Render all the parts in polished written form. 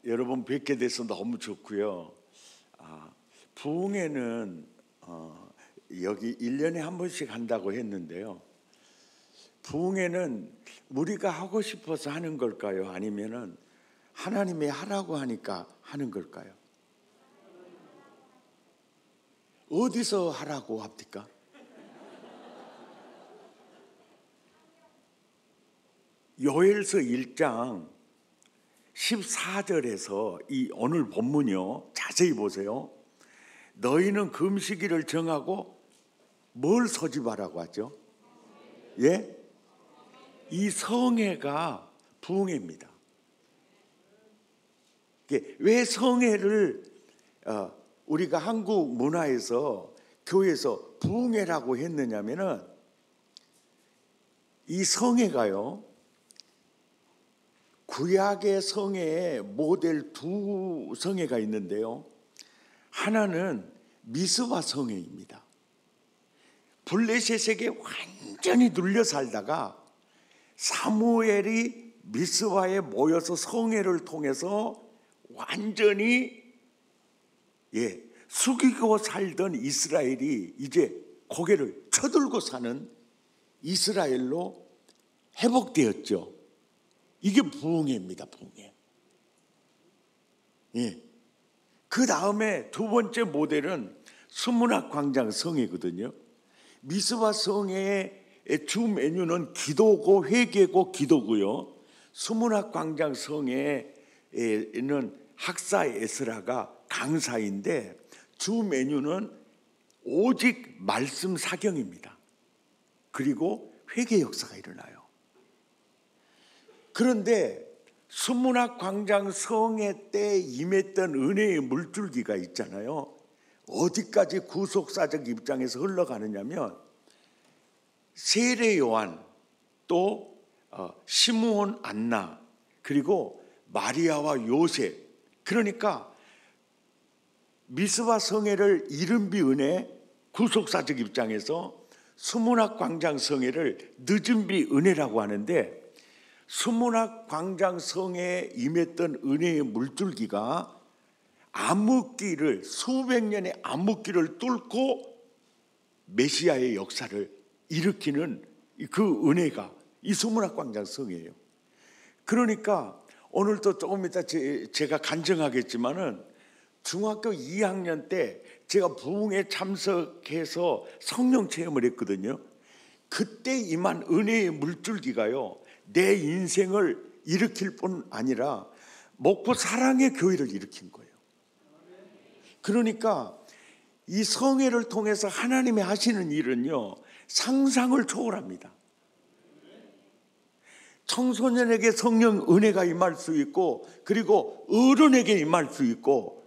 여러분 뵙게 돼서 너무 좋고요. 부흥회는 여기 1년에 한 번씩 한다고 했는데요. 부흥회는 우리가 하고 싶어서 하는 걸까요? 아니면은 하나님이 하라고 하니까 하는 걸까요? 어디서 하라고 합니까? 요엘서 1장 14절에서 이 오늘 본문이요, 자세히 보세요. 너희는 금식일을 정하고 뭘 소집하라고 하죠? 예? 이 성회가 부흥회입니다. 왜 성회를 우리가 한국 문화에서 교회에서 부흥회라고 했느냐면은 이 성회가요, 구약의 성회에 모델 두 성회가 있는데요. 하나는 미스바 성회입니다. 블레셋에게 완전히 눌려 살다가 사무엘이 미스바에 모여서 성회를 통해서 완전히 숙이고 살던 이스라엘이 이제 고개를 쳐들고 사는 이스라엘로 회복되었죠. 이게 부흥회입니다. 부흥회. 그 다음에 두 번째 모델은 수문학 광장 성회거든요. 미스바 성회의 주 메뉴는 기도고 회개고 기도고요. 수문학 광장 성회에는 학사 에스라가 강사인데 주 메뉴는 오직 말씀 사경입니다. 그리고 회개 역사가 일어나요. 그런데 수문학 광장 성회 때 임했던 은혜의 물줄기가 있잖아요. 어디까지 구속사적 입장에서 흘러가느냐면 세례 요한, 또 시므온 안나, 그리고 마리아와 요셉, 그러니까 미스바 성회를 이른비 은혜 구속사적 입장에서 수문학 광장 성회를 늦은비 은혜라고 하는데, 수문학 광장 성회에 임했던 은혜의 물줄기가 암흑기를, 수백 년의 암흑기를 뚫고 메시아의 역사를 일으키는 그 은혜가 이 수문학 광장 성회예요. 그러니까 오늘도 조금 이따 제가 간증하겠지만은 중학교 2학년 때 제가 부흥에 참석해서 성령 체험을 했거든요. 그때 임한 은혜의 물줄기가요, 내 인생을 일으킬 뿐 아니라 목포 사랑의 교회를 일으킨 거예요. 그러니까 이 성회를 통해서 하나님이 하시는 일은요, 상상을 초월합니다. 청소년에게 성령 은혜가 임할 수 있고, 그리고 어른에게 임할 수 있고,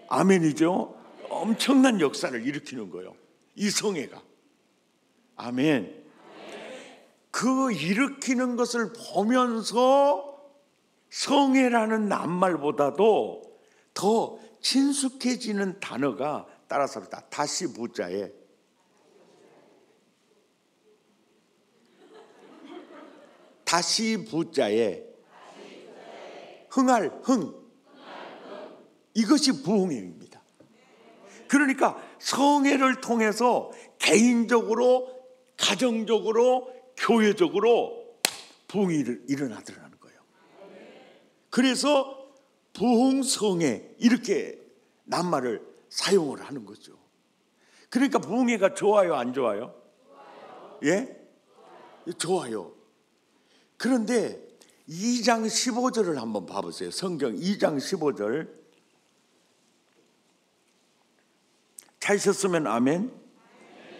아멘이죠. 엄청난 역사를 일으키는 거예요, 이 성회가. 아멘. 그 일으키는 것을 보면서 성회라는 낱말보다도 더 친숙해지는 단어가 따라서 다시 부자에, 다시 부자에 흥할 흥, 이것이 부흥회입니다. 그러니까 성회를 통해서 개인적으로, 가정적으로, 교회적으로 부흥이 일어나더라는 거예요. 그래서 부흥성회, 이렇게 낱말을 사용을 하는 거죠. 그러니까 부흥회가 좋아요, 안 좋아요? 예? 좋아요. 그런데 2장 15절을 한번 봐보세요. 성경 2장 15절. 찾으셨으면 아멘.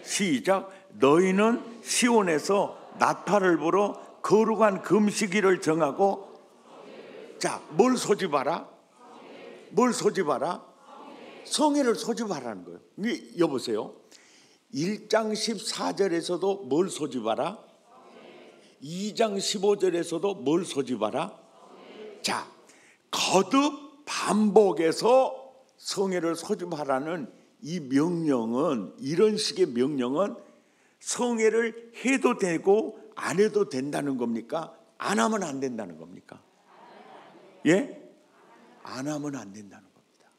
시작. 너희는 시온에서 나팔을 불어 거룩한 금식일을 정하고, 자, 뭘 소집하라? 뭘 소집하라? 성회를 소집하라는 거예요. 여보세요, 1장 14절에서도 뭘 소집하라? 2장 15절에서도 뭘 소집하라? 자, 거듭 반복해서 성회를 소집하라는 이 명령은, 이런 식의 명령은 성회를 해도 되고 안 해도 된다는 겁니까? 안 하면 안 된다는 겁니까? 예? 안 하면 안 된다는 겁니다.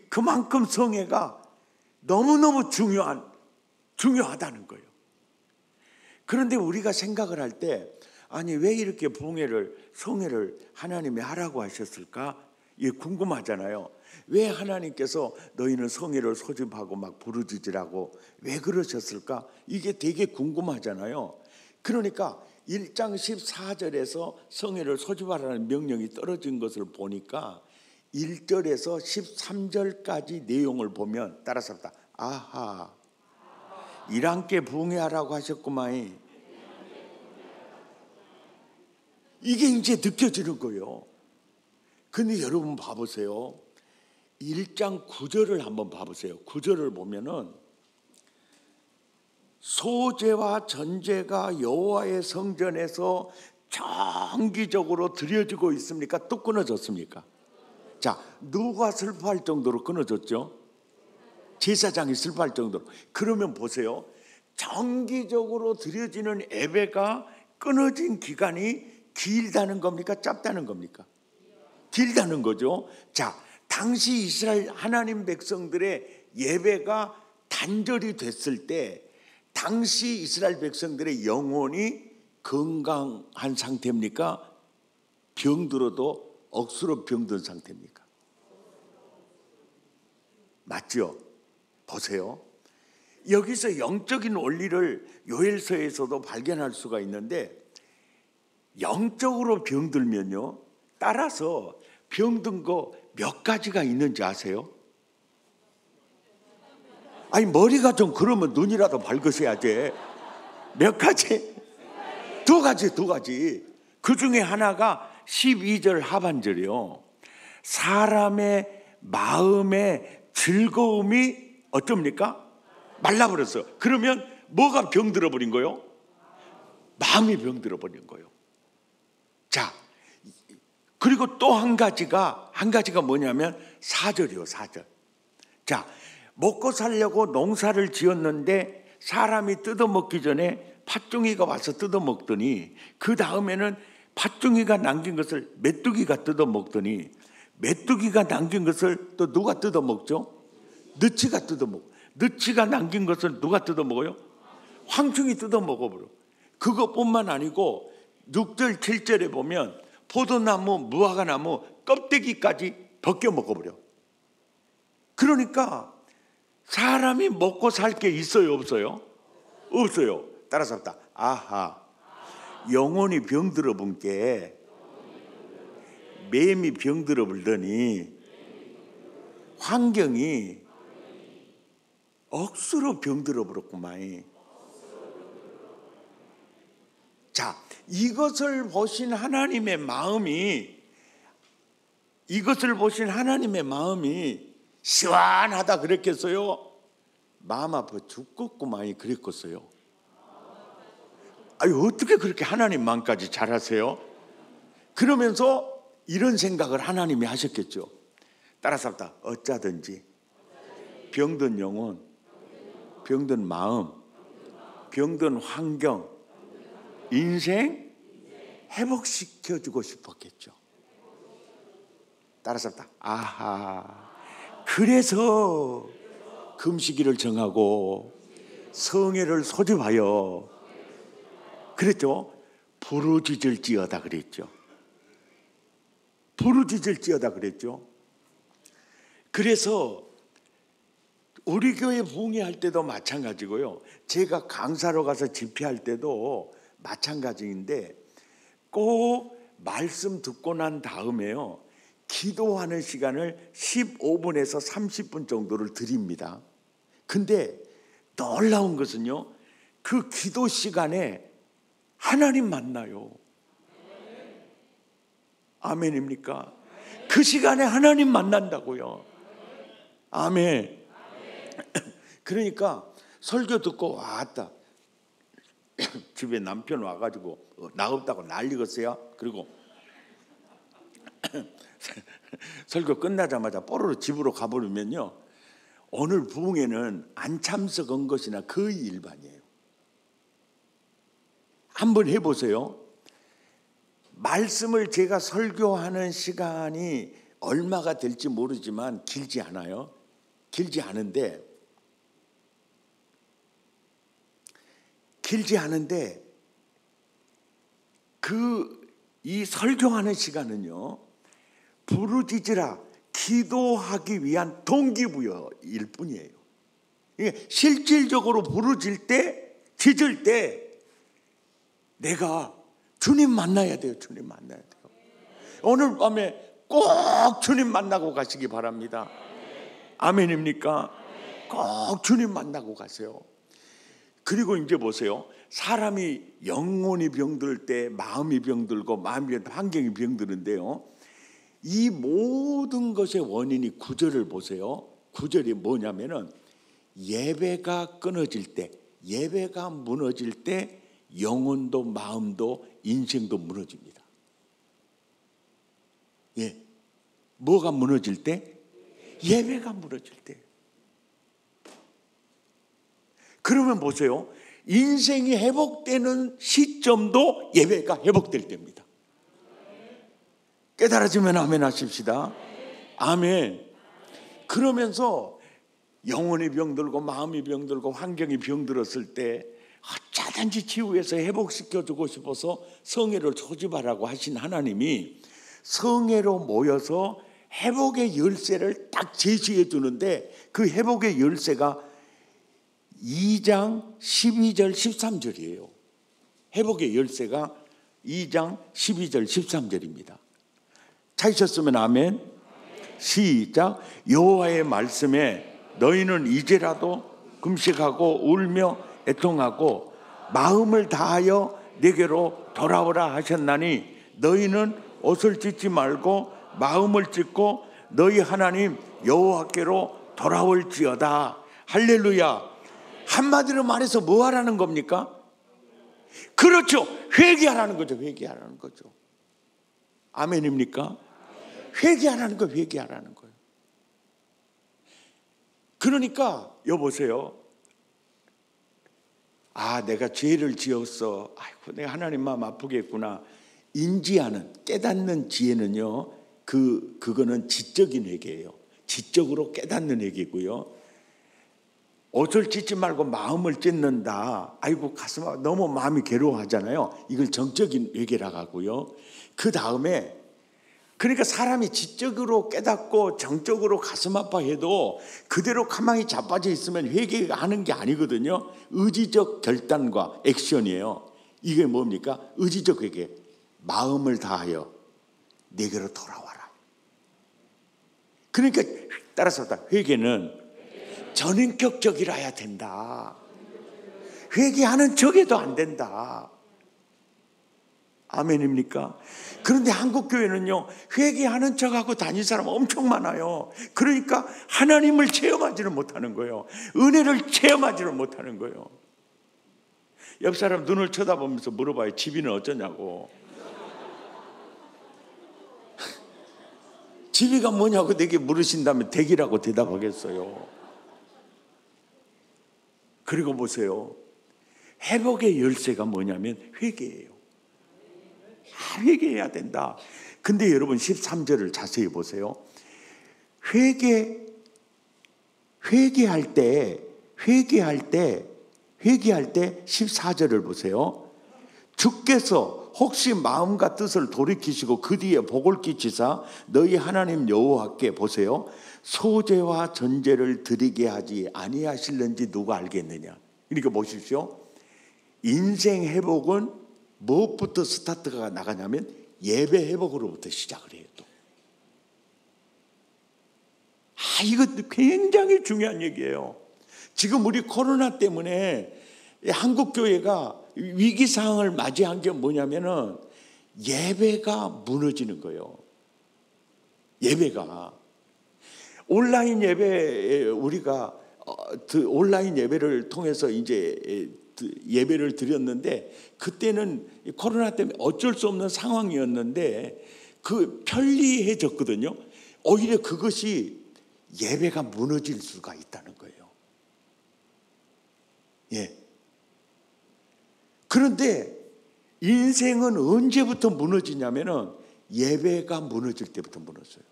그만큼 성회가 너무너무 중요하다는 거예요. 그런데 우리가 생각을 할 때 아니 왜 이렇게 성회를 하나님이 하라고 하셨을까? 이게 궁금하잖아요. 왜 하나님께서 너희는 성회를 소집하고 막 부르짖으라고 왜 그러셨을까? 이게 되게 궁금하잖아요. 그러니까 1장 14절에서 성회를 소집하라는 명령이 떨어진 것을 보니까 1절에서 13절까지 내용을 보면 따라서 아하, 일함께 부흥하라고 하셨구만. 이게 이제 느껴지는 거예요. 근데 여러분 봐보세요. 1장 9절을 한번 봐보세요. 9절을 보면은 소제와 전제가 여호와의 성전에서 정기적으로 드려지고 있습니까? 또 끊어졌습니까? 자, 누가 슬퍼할 정도로 끊어졌죠? 제사장이 슬퍼할 정도로. 그러면 보세요. 정기적으로 드려지는 예배가 끊어진 기간이 길다는 겁니까? 짧다는 겁니까? 길다는 거죠. 자, 당시 이스라엘 하나님 백성들의 예배가 단절이 됐을 때 당시 이스라엘 백성들의 영혼이 건강한 상태입니까? 병들어도 억수로 병든 상태입니까? 맞죠? 보세요. 여기서 영적인 원리를 요엘서에서도 발견할 수가 있는데 영적으로 병들면요, 따라서 병든 거 몇 가지가 있는지 아세요? 아니 머리가 좀 그러면 눈이라도 밝으셔야지. 몇 가지? 두 가지. 그 중에 하나가 12절 하반절이요. 사람의 마음의 즐거움이 어쩝니까? 말라버렸어요. 그러면 뭐가 병들어 버린 거예요? 마음이 병들어 버린 거예요. 자, 그리고 또 한 가지가 뭐냐면 4절이요. 4절. 자, 먹고 살려고 농사를 지었는데 사람이 뜯어먹기 전에 팥종이가 와서 뜯어먹더니 그 다음에는 팥종이가 남긴 것을 메뚜기가 뜯어먹더니 메뚜기가 남긴 것을 또 누가 뜯어먹죠? 너치가 뜯어먹고, 너치가 남긴 것을 누가 뜯어먹어요? 황충이 뜯어먹어버려. 그것뿐만 아니고 6절 7절에 보면 포도나무, 무화과나무 껍데기까지 벗겨 먹어버려. 그러니까 사람이 먹고 살 게 있어요, 없어요? 없어요. 따라서 합다. 아하, 영혼이 병들어 본 게 매임이 병들어 불더니 환경이 억수로 병들어 버렸구만. 자, 이것을 보신 하나님의 마음이 시원하다 그랬겠어요? 마음 아파 죽겠구만 그랬겠어요? 아니 어떻게 그렇게 하나님 마음까지 잘하세요? 그러면서 이런 생각을 하나님이 하셨겠죠. 따라서 합다. 어쩌든지 병든 영혼, 병든 마음, 병든 환경, 인생 회복시켜주고 싶었겠죠. 따라서 합다. 아하, 그래서 금식일을 정하고 성회를 소집하여 그랬죠. 부르짖을지어다 그랬죠. 부르짖을지어다 그랬죠. 그래서 우리 교회 부흥회할 때도 마찬가지고요. 제가 강사로 가서 집회할 때도 마찬가지인데 꼭 말씀 듣고 난 다음에요. 기도하는 시간을 15분에서 30분 정도를 드립니다. 근데 놀라운 것은요. 그 기도 시간에 하나님 만나요. 아멘입니까? 그 시간에 하나님 만난다고요. 아멘. 그러니까 설교 듣고 왔다. 집에 남편 와가지고 나 없다고 난리겠어요. 그리고 설교 끝나자마자 뽀로로 집으로 가버리면요. 오늘 부흥회는 안 참석한 것이나 거의 일반이에요. 한번 해보세요. 말씀을 제가 설교하는 시간이 얼마가 될지 모르지만 길지 않아요. 길지 않은데 이 설교하는 시간은요, 부르짖으라 기도하기 위한 동기부여일 뿐이에요. 실질적으로 부르짖을 때, 짖을 때 내가 주님 만나야 돼요. 주님 만나야 돼요. 오늘 밤에 꼭 주님 만나고 가시기 바랍니다. 아멘입니까? 꼭 주님 만나고 가세요. 그리고 이제 보세요. 사람이 영혼이 병들 때 마음이 병들고 마음이 환경이 병드는데요, 이 모든 것의 원인이 9절을 보세요. 9절이 뭐냐면은 예배가 끊어질 때, 예배가 무너질 때 영혼도 마음도 인생도 무너집니다. 예, 뭐가 무너질 때? 예배가 무너질 때. 그러면 보세요. 인생이 회복되는 시점도 예배가 회복될 때입니다. 깨달아지면 아멘 하십시다. 아멘. 그러면서 영혼이 병들고 마음이 병들고 환경이 병들었을 때 어쩌든지 치유해서 회복시켜주고 싶어서 성회를 소집하라고 하신 하나님이 성회로 모여서 회복의 열쇠를 딱 제시해 주는데, 그 회복의 열쇠가 2장 12절 13절이에요. 회복의 열쇠가 2장 12절 13절입니다. 찾으셨으면 아멘. 시작. 여호와의 말씀에 너희는 이제라도 금식하고 울며 애통하고 마음을 다하여 내게로 돌아오라 하셨나니 너희는 옷을 찢지 말고 마음을 찢고 너희 하나님 여호와께로 돌아올지어다. 할렐루야. 한마디로 말해서 뭐 하라는 겁니까? 그렇죠. 회개하라는 거죠. 회개하라는 거죠. 아멘입니까? 회개하라는 거예요. 회개하라는 거예요. 그러니까 여보세요. 아, 내가 죄를 지었어. 아이고, 내가 하나님 마음 아프겠구나. 인지하는, 깨닫는 지혜는요, 그거는 지적인 회개예요. 지적으로 깨닫는 회개고요. 옷을 찢지 말고 마음을 찢는다. 아이고, 가슴 아파. 너무 마음이 괴로워하잖아요. 이걸 정적인 회개라고 하고요. 그 다음에, 그러니까 사람이 지적으로 깨닫고 정적으로 가슴 아파해도 그대로 가만히 자빠져 있으면 회개하는 게 아니거든요. 의지적 결단과 액션이에요. 이게 뭡니까? 의지적 회개. 마음을 다하여 내게로 돌아와라. 그러니까 따라서 회개는 전인격적이라야 된다. 회개하는 척에도 안 된다. 아멘입니까? 그런데 한국교회는요, 회개하는 척하고 다닐 사람 엄청 많아요. 그러니까 하나님을 체험하지는 못하는 거예요. 은혜를 체험하지는 못하는 거예요. 옆 사람 눈을 쳐다보면서 물어봐요. 집이는 어쩌냐고. 집이가 뭐냐고 내게 물으신다면 댁이라고 대답하겠어요. 그리고 보세요. 회복의 열쇠가 뭐냐면 회개예요. 회개해야 된다. 근데 여러분 13절을 자세히 보세요. 회개할 때 14절을 보세요. 주께서 혹시 마음과 뜻을 돌이키시고 그 뒤에 복을 끼치사 너희 하나님 여호와께 보세요. 소제와 전제를 드리게 하지 아니하실는지 누가 알겠느냐. 그러니까 보십시오. 인생 회복은 무엇부터 스타트가 나가냐면 예배 회복으로부터 시작을 해요. 또. 이것도 굉장히 중요한 얘기예요. 지금 우리 코로나 때문에 한국교회가 위기 상황을 맞이한 게 뭐냐면은 예배가 무너지는 거예요. 예배가 온라인 예배, 우리가 온라인 예배를 통해서 이제 예배를 드렸는데 그때는 코로나 때문에 어쩔 수 없는 상황이었는데 그 편리해졌거든요. 오히려 그것이 예배가 무너질 수가 있다는 거예요. 예. 그런데 인생은 언제부터 무너지냐면은 예배가 무너질 때부터 무너져요.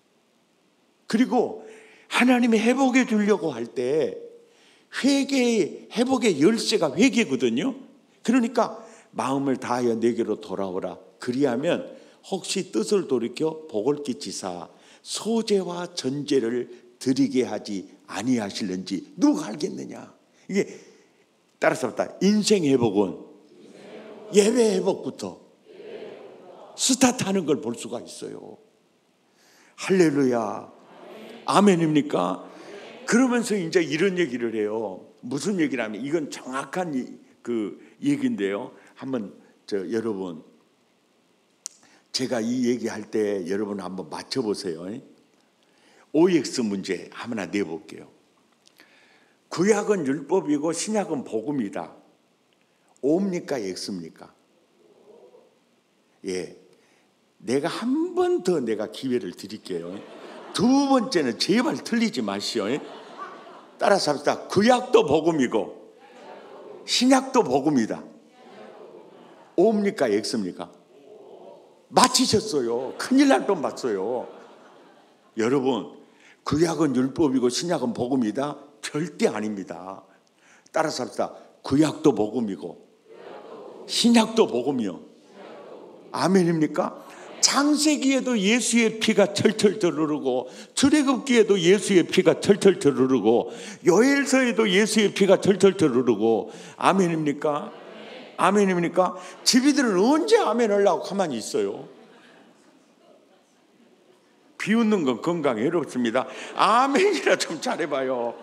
그리고 하나님이 회복해 주려고 할 때 회복의 열쇠가 회개거든요. 그러니까 마음을 다하여 내게로 돌아오라. 그리하면 혹시 뜻을 돌이켜 복을 끼치사 소재와 전제를 드리게 하지 아니하실는지 누가 알겠느냐. 이게 따라서 인생 회복은 예배 회복부터 스타트하는 걸 볼 수가 있어요. 할렐루야. 아멘입니까? 그러면서 이제 이런 얘기를 해요. 무슨 얘기를 하면 이건 정확한 그 얘기인데요. 한번 여러분 제가 이 얘기할 때 여러분 한번 맞춰보세요. OX 문제 하나 내볼게요. 구약은 율법이고 신약은 복음이다. O입니까? X입니까? 예, 내가 한 번 더 내가 기회를 드릴게요. 두 번째는 제발 틀리지 마시오. 따라서 합시다. 구약도 복음이고 신약도 복음이다. O입니까? X입니까? 맞히셨어요. 큰일 날 뻔 봤어요. 여러분, 구약은 율법이고 신약은 복음이다? 절대 아닙니다. 따라서 합시다. 구약도 복음이고 신약도 복음이요. 아멘입니까? 창세기에도 예수의 피가 철철철 흐르고 출애굽기에도 예수의 피가 철철철 흐르고 요엘서에도 예수의 피가 철철철 흐르고 아멘입니까? 아멘입니까? 집이들은 언제 아멘 하려고 가만히 있어요? 비웃는 건 건강에 해롭습니다. 아멘이라 좀 잘해봐요.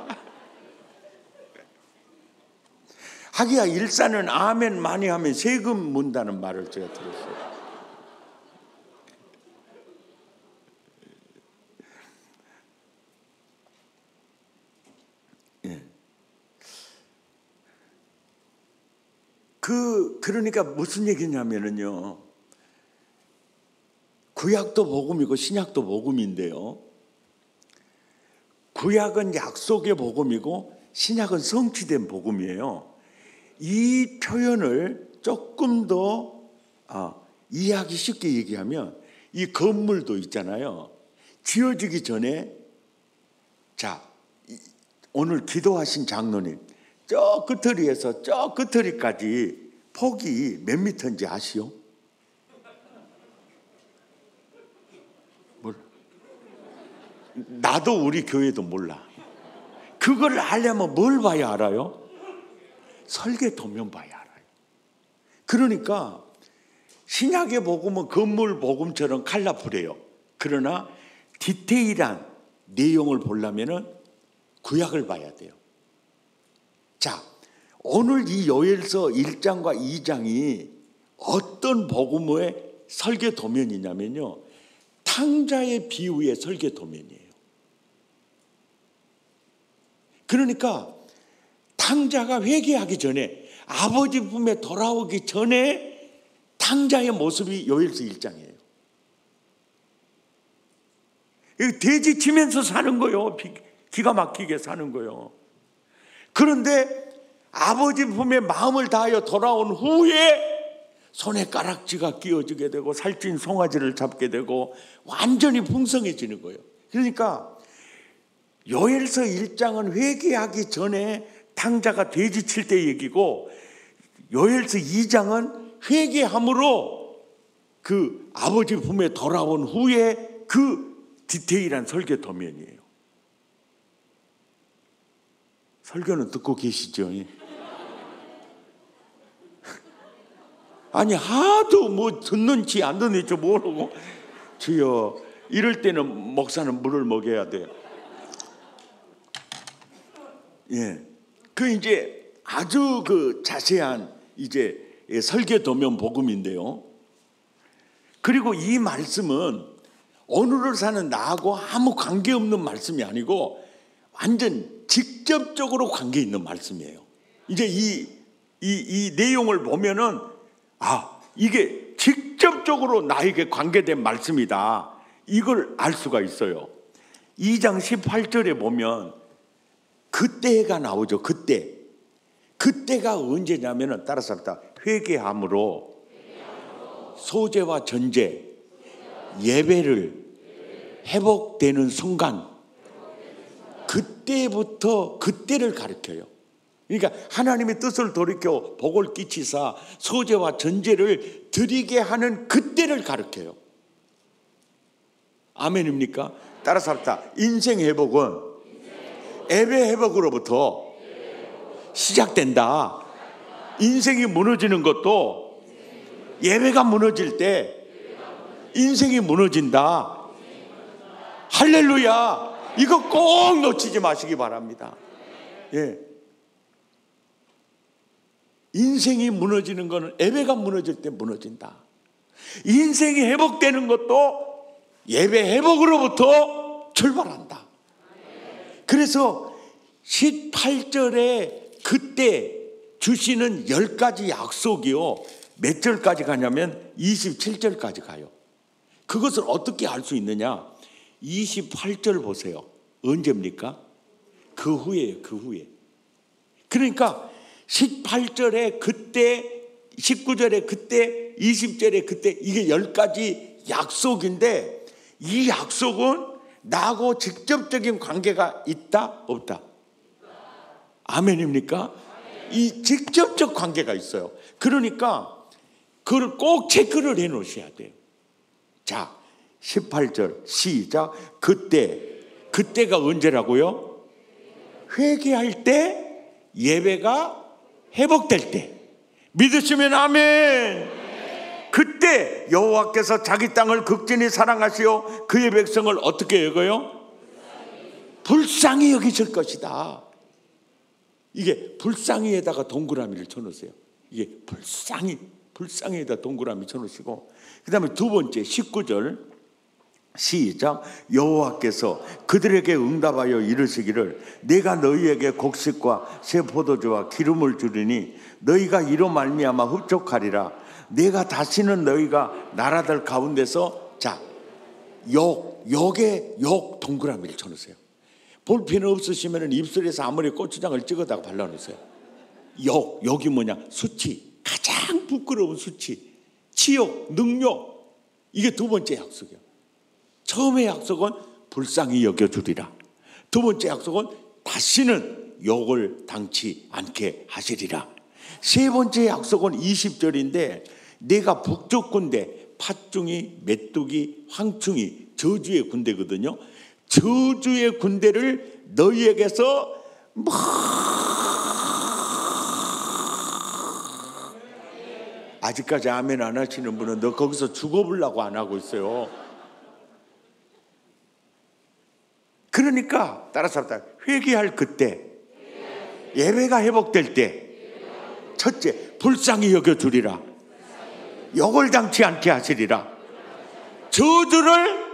하기야 일산은 아멘 많이 하면 세금 문다는 말을 제가 들었어요. 예. 그러니까 무슨 얘기냐면요. 구약도 복음이고 신약도 복음인데요. 구약은 약속의 복음이고 신약은 성취된 복음이에요. 이 표현을 조금 더 이해하기 쉽게 얘기하면 이 건물도 있잖아요. 지어지기 전에 자 오늘 기도하신 장로님 저 끝터리에서 저 끝터리까지 폭이 몇 미터인지 아시오? 나도 우리 교회도 몰라. 그걸 알려면 뭘 봐야 알아요? 설계도면 봐야 알아요. 그러니까 신약의 복음은 건물 복음처럼 컬러풀해요. 그러나 디테일한 내용을 보려면 구약을 봐야 돼요. 자, 오늘 이 요엘서 1장과 2장이 어떤 복음의 설계도면이냐면요. 탕자의 비유의 설계도면이에요. 그러니까 탕자가 회개하기 전에 아버지 품에 돌아오기 전에 탕자의 모습이 요엘서 1장이에요. 돼지 치면서 사는 거예요. 기가 막히게 사는 거예요. 그런데 아버지 품에 마음을 다하여 돌아온 후에 손에 가락지가 끼어지게 되고 살찐 송아지를 잡게 되고 완전히 풍성해지는 거예요. 그러니까 요엘서 1장은 회개하기 전에 탕자가 돼지 칠 때 얘기고 요엘서 2장은 회개함으로 그 아버지 품에 돌아온 후에 그 디테일한 설계 도면이에요. 설교는 듣고 계시죠? 아니 하도 뭐 듣는지 안 듣는지 모르고 주여 이럴 때는 목사는 물을 먹여야 돼요. 예, 그 이제 아주 그 자세한 이제 설계 도면 복음인데요. 그리고 이 말씀은 오늘을 사는 나하고 아무 관계 없는 말씀이 아니고 완전 직접적으로 관계 있는 말씀이에요. 이제 이 내용을 보면은 이게 직접적으로 나에게 관계된 말씀이다. 이걸 알 수가 있어요. 2장 18절에 보면 그때가 나오죠. 그때가 언제냐면은 따라서 합니다. 회개함으로 소재와 전제 예배를 회복되는 순간 그때부터 그때를 가르쳐요. 그러니까 하나님의 뜻을 돌이켜 복을 끼치사 소재와 전제를 드리게 하는 그때를 가르쳐요. 아멘입니까? 따라서 합시다. 인생 회복은 예배 회복으로부터 시작된다. 인생이 무너지는 것도 예배가 무너질 때 인생이 무너진다. 할렐루야. 이거 꼭 놓치지 마시기 바랍니다. 예. 인생이 무너지는 것은 예배가 무너질 때 무너진다. 인생이 회복되는 것도 예배 회복으로부터 출발한다. 그래서 18절에 그때 주시는 10가지 약속이요, 몇 절까지 가냐면 27절까지 가요. 그것을 어떻게 알 수 있느냐? 28절 보세요. 언제입니까? 그 후에요. 그 후에. 그러니까 18절에 그때, 19절에 그때, 20절에 그때, 이게 10가지 약속인데 이 약속은 나하고 직접적인 관계가 있다? 없다? 아멘입니까? 이 직접적 관계가 있어요. 그러니까 그걸 꼭 체크를 해 놓으셔야 돼요. 자, 18절 시작. 그때가 언제라고요? 회개할 때, 예배가 회복될 때. 믿으시면 아멘. 그때 여호와께서 자기 땅을 극진히 사랑하시어 그의 백성을 어떻게 여겨요? 불쌍히 여기실 것이다. 이게 불쌍히에다가 동그라미를 쳐놓으세요. 이게 불쌍히에다 동그라미 쳐놓으시고, 그 다음에 두 번째 19절 시작. 여호와께서 그들에게 응답하여 이르시기를 내가 너희에게 곡식과 새 포도주와 기름을 주리니 너희가 이로 말미암아 흡족하리라. 내가 다시는 너희가 나라들 가운데서, 자, 욕에 욕 동그라미를 쳐놓으세요. 볼펜 없으시면 입술에서 아무리 고추장을 찍어다가 발라놓으세요. 욕이 뭐냐? 수치, 가장 부끄러운 수치, 치욕, 능욕. 이게 두 번째 약속이에요. 처음의 약속은 불쌍히 여겨주리라. 두 번째 약속은 다시는 욕을 당치 않게 하시리라. 세 번째 약속은 20절인데 내가 북쪽 군대, 팥중이, 메뚜기, 황충이, 저주의 군대거든요. 저주의 군대를 너희에게서 아직까지 아멘 안 하시는 분은 너 거기서 죽어보려고 안 하고 있어요. 그러니까 따라서 합시다. 회개할 그때, 예배가 회복될 때, 첫째, 불쌍히 여겨주리라. 욕을 당치 않게 하시리라. 저주를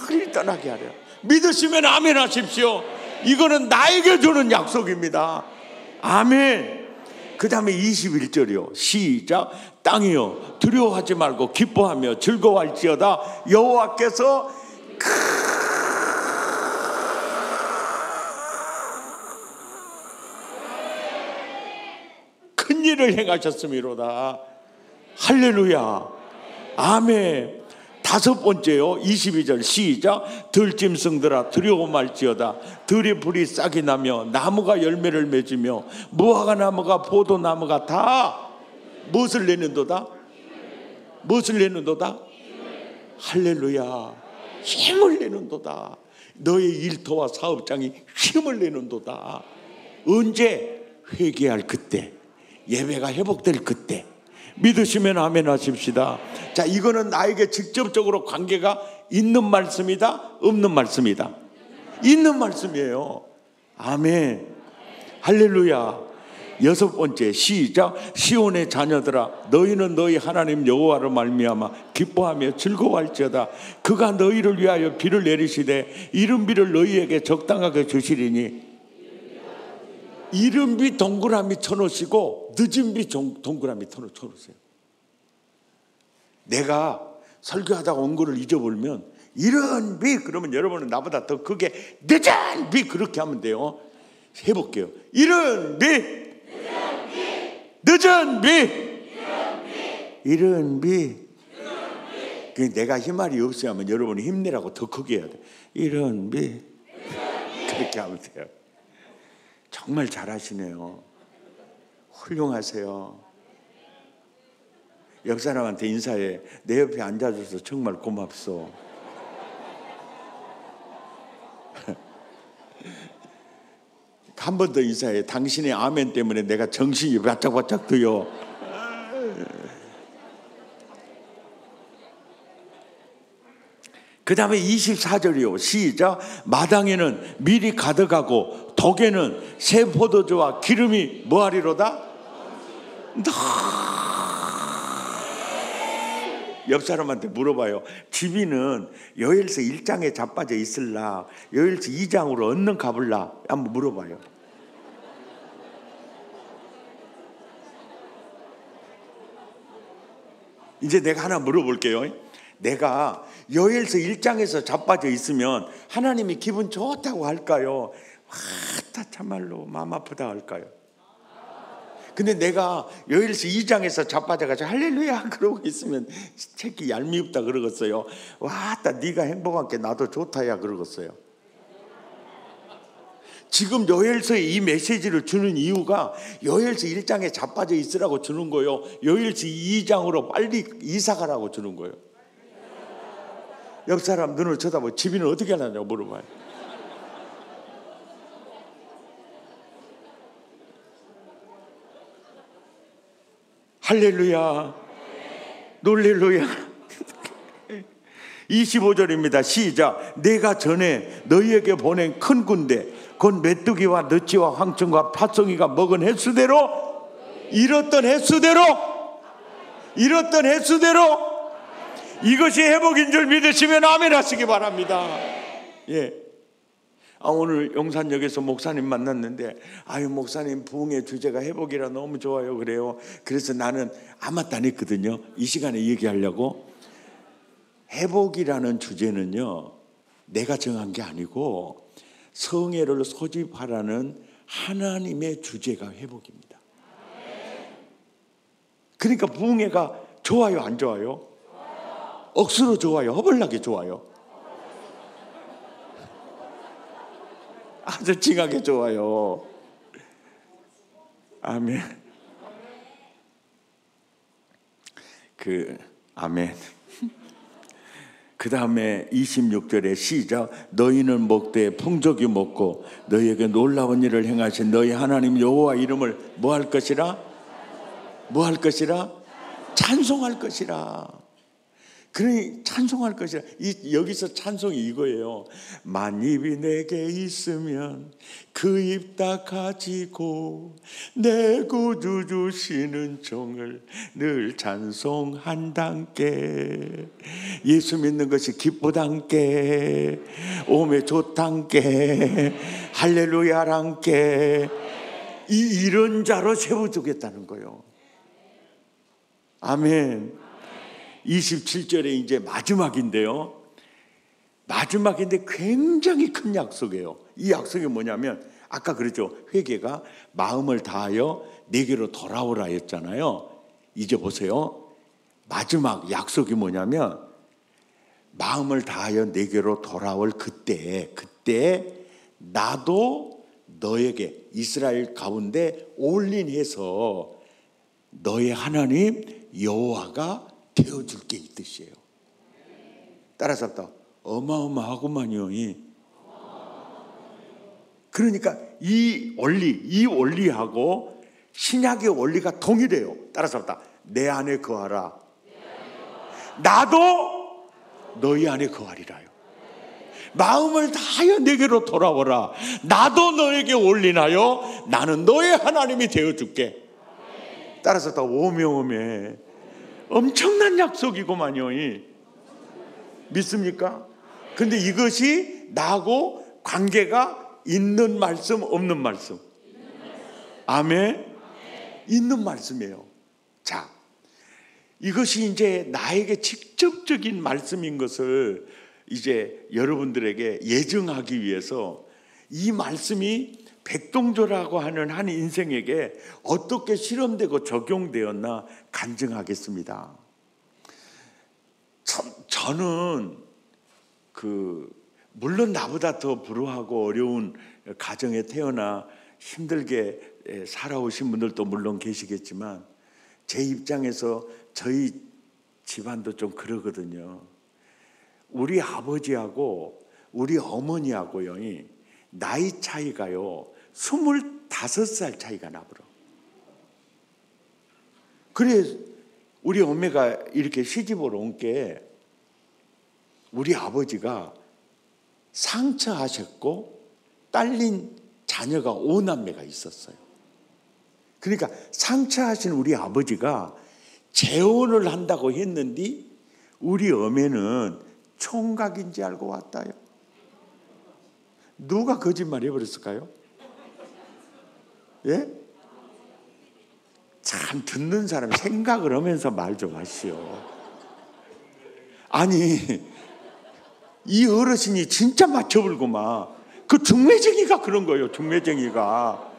빨리 떠나게 하려. 믿으시면 아멘 하십시오. 이거는 나에게 주는 약속입니다. 아멘. 그 다음에 21절이요. 시작. 땅이여 두려워하지 말고 기뻐하며 즐거워할지어다. 여호와께서 큰 일을 행하셨음이로다. 할렐루야. 아멘. 다섯 번째요. 22절 시작. 들짐승들아 두려워 말지어다. 들의 불이 싹이 나며 나무가 열매를 맺으며 무화과 나무가 포도나무가 다 무엇을 내는도다? 무엇을 내는도다? 할렐루야. 힘을 내는도다. 너의 일터와 사업장이 힘을 내는도다. 언제? 회개할 그때, 예배가 회복될 그때. 믿으시면 아멘 하십시다. 자, 이거는 나에게 직접적으로 관계가 있는 말씀이다, 없는 말씀이다? 있는 말씀이에요. 아멘. 할렐루야. 여섯 번째 시작. 시온의 자녀들아 너희는 너희 하나님 여호와로 말미암아 기뻐하며 즐거워할지어다. 그가 너희를 위하여 비를 내리시되 이른비를 너희에게 적당하게 주시리니. 이른비 동그라미 쳐놓으시고 늦은비 동그라미 쳐놓으세요. 내가 설교하다가 온 거를 잊어버리면 이른비 그러면 여러분은 나보다 더 크게 늦은비 그렇게 하면 돼요. 해볼게요. 이른비 늦은비, 이른비, 내가 힘말이 없어야 하면 여러분이 힘내라고 더 크게 해야 돼. 이런 미 그렇게 하면 돼요. 정말 잘하시네요. 훌륭하세요. 옆 사람한테 인사해. 내 옆에 앉아줘서 정말 고맙소. 한 번 더 인사해. 당신의 아멘 때문에 내가 정신이 바짝바짝 드요. 그 다음에 24절이요. 시작. 마당에는 밀이 가득하고 덕에는 새 포도주와 기름이 뭐하리로다? 옆 사람한테 물어봐요. 집이는 여일서 1장에 자빠져 있을라, 여일서 2장으로 얻는 가볼라? 한번 물어봐요. 이제 내가 하나 물어볼게요. 내가 여일서 1장에서 자빠져 있으면 하나님이 기분 좋다고 할까요? 와, 참말로 마음 아프다 할까요? 근데 내가 여일서 2장에서 자빠져가지고 할렐루야 그러고 있으면 새끼 얄미웁다 그러겠어요? 와, 네가 행복한 게 나도 좋다야 그러겠어요? 지금 여일서의 이 메시지를 주는 이유가 여일서 1장에 자빠져 있으라고 주는 거예요. 여일서 2장으로 빨리 이사가라고 주는 거예요. 옆 사람 눈을 쳐다보고 집이는 어떻게 하냐고 물어봐요. 할렐루야, 놀렐루야. 25절입니다. 시작. 내가 전에 너희에게 보낸 큰 군대 곧 메뚜기와 너치와 황충과 팥송이가 먹은 횟수대로 잃었던 횟수대로 이것이 회복인 줄 믿으시면 아멘 하시기 바랍니다. 예. 오늘 용산역에서 목사님 만났는데, 아유 목사님 부흥의 주제가 회복이라 너무 좋아요 그래요. 그래서 나는 아무것도 안 했거든요. 이 시간에 얘기하려고. 회복이라는 주제는요, 내가 정한 게 아니고 성회를 소집하라는 하나님의 주제가 회복입니다. 그러니까 부흥회가 좋아요 안 좋아요? 억수로 좋아요? 허벌나게 좋아요? 아주 찡하게 좋아요. 아멘. 아멘. 그 다음에 26절에 시작. 너희는 먹되 풍족히 먹고 너희에게 놀라운 일을 행하신 너희 하나님 여호와 이름을 뭐 할 것이라? 뭐 할 것이라? 찬송할 것이라. 그러니 찬송할 것이라. 여기서 찬송이 이거예요. 만입이 내게 있으면 그 입 다 가지고 내 구주 주시는 종을 늘 찬송한단께. 예수 믿는 것이 기쁘단께, 오메 좋단께, 할렐루야란께. 이런 자로 세워주겠다는 거예요. 아멘. 27절에 이제 마지막인데요. 마지막인데 굉장히 큰 약속이에요. 이 약속이 뭐냐면 아까 그랬죠. 회개가 마음을 다하여 내게로 돌아오라 했잖아요. 이제 보세요. 마지막 약속이 뭐냐면 마음을 다하여 내게로 돌아올 그때 나도 너에게 이스라엘 가운데 올인해서 너의 하나님 여호와가 되어줄게 이 뜻이에요. 따라서 합다. 어마어마하구만요. 그러니까 이 원리하고 신약의 원리가 동일해요. 따라서 합다. 내 안에 거하라. 나도 너희 안에 거하리라요. 마음을 다하여 내게로 돌아오라. 나도 너에게 올인하여 나는 너의 하나님이 되어줄게. 따라서 합다. 오메오메. 엄청난 약속이고만요. 믿습니까? 근데 이것이 나하고 관계가 있는 말씀 없는 말씀? 아멘. 있는 말씀이에요. 자, 이것이 이제 나에게 직접적인 말씀인 것을 이제 여러분들에게 예증하기 위해서 이 말씀이 백동조라고 하는 한 인생에게 어떻게 실험되고 적용되었나 간증하겠습니다. 저는 물론 나보다 더 불우하고 어려운 가정에 태어나 힘들게 살아오신 분들도 물론 계시겠지만 제 입장에서 저희 집안도 좀 그러거든요. 우리 아버지하고 우리 어머니하고요, 나이 차이가요 25살 차이가 나버려. 그래 우리 어머니가 이렇게 시집을 온 게 우리 아버지가 상처하셨고 딸린 자녀가 5남매가 있었어요. 그러니까 상처하신 우리 아버지가 재혼을 한다고 했는데 우리 어머니는 총각인지 알고 왔다요. 누가 거짓말 해버렸을까요? 예? 참 듣는 사람 생각을 하면서 말 좀 하시오. 아니 이 어르신이 진짜 맞춰불고만 그 중매쟁이가 그런 거예요. 중매쟁이가.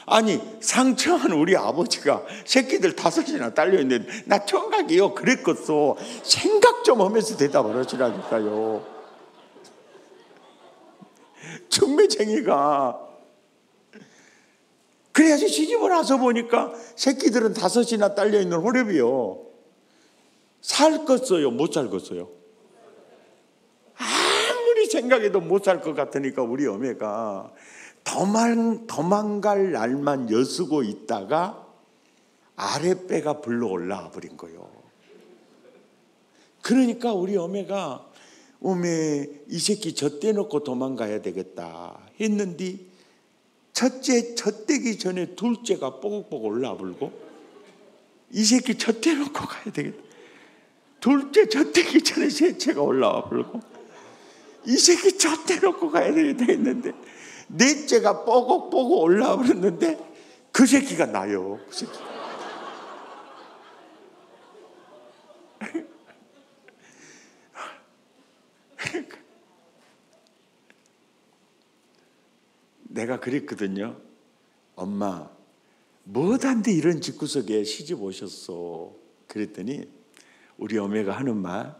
아니 상처한 우리 아버지가 새끼들 5이나 딸려있는데 나 총각이요 그랬겠어. 생각 좀 하면서 대답을 하시라니까요. 중매쟁이가. 그래야지 시집을 와서 보니까 새끼들은 5이나 딸려있는 호랩이요. 살겠어요 못 살겠어요? 아무리 생각해도 못 살 것 같으니까 우리 어머니가 도망갈 날만 여수고 있다가 아랫배가 불러 올라와 버린 거예요. 그러니까 우리 어머니가 이 새끼 젖대놓고 도망가야 되겠다 했는데 첫째 젖대기 전에 둘째가 뽀글뽀글 올라와 버리고 이 새끼 젖대놓고 가야 되겠다. 둘째 젖대기 전에 셋째가 올라와 버리고 이 새끼 젖대놓고 가야 되겠다 했는데 넷째가 뽀글뽀글 올라와 버렸는데 그 새끼가 나요. 그 새끼. 내가 그랬거든요. 엄마 뭐단데 이런 집구석에 시집 오셨어. 그랬더니 우리 어머니가 하는 말,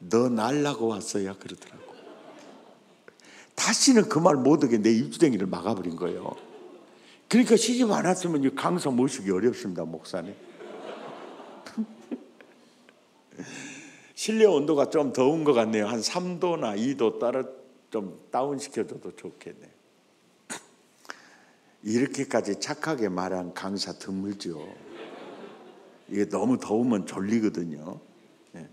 너 날라고 왔어야 그러더라고. 다시는 그 말 못하게 내 입주댕이를 막아버린 거예요. 그러니까 시집 안 왔으면 강사 모시기 어렵습니다, 목사님. 실내 온도가 좀 더운 것 같네요. 한 3도나 2도 따라 좀 다운시켜줘도 좋겠네요. 이렇게까지 착하게 말한 강사 드물죠. 이게 너무 더우면 졸리거든요. 네.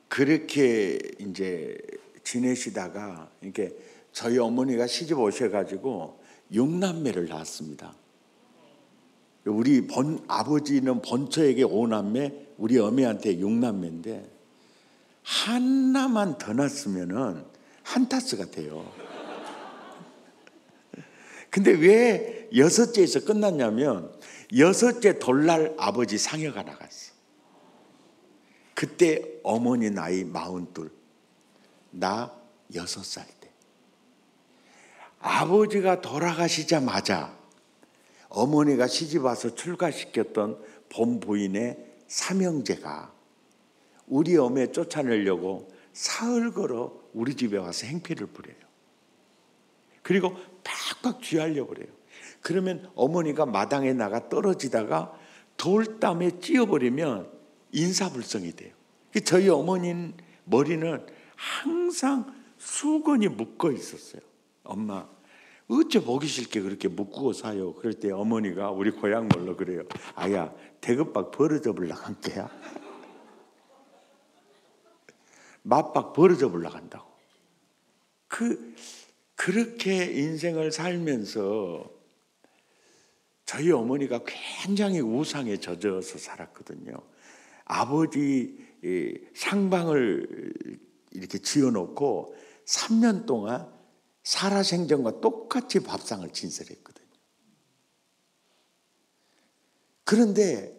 그렇게 이제 지내시다가 이렇게 저희 어머니가 시집 오셔가지고 6남매를 낳았습니다. 우리 아버지는 본처에게 5남매, 우리 어머니한테 6남매인데 하나만 더 낳았으면은 한타스가 돼요. 근데 왜 6째에서 끝났냐면 6째 돌날 아버지 상여가 나갔어. 그때 어머니 나이 42, 나 6살 때. 아버지가 돌아가시자마자 어머니가 시집와서 출가시켰던 본부인의 삼형제가 우리 어머니 쫓아내려고 사흘 걸어 우리 집에 와서 행패를 부려요. 그리고 팍팍 쥐하려고 그래요. 그러면 어머니가 마당에 나가 떨어지다가 돌담에 찧어버리면 인사불성이 돼요. 저희 어머니 머리는 항상 수건이 묶어 있었어요. 엄마 어째 보기 싫게 그렇게 묶고 사요. 그럴 때 어머니가 우리 고향 말로 그래요. 아야 대급박 벌어져 볼라 한 게야. 맞박 벌어져 볼라 한다고. 그렇게 인생을 살면서 저희 어머니가 굉장히 우상에 젖어서 살았거든요. 아버지 상방을 이렇게 지어놓고 3년 동안 살아생전과 똑같이 밥상을 진설했거든요. 그런데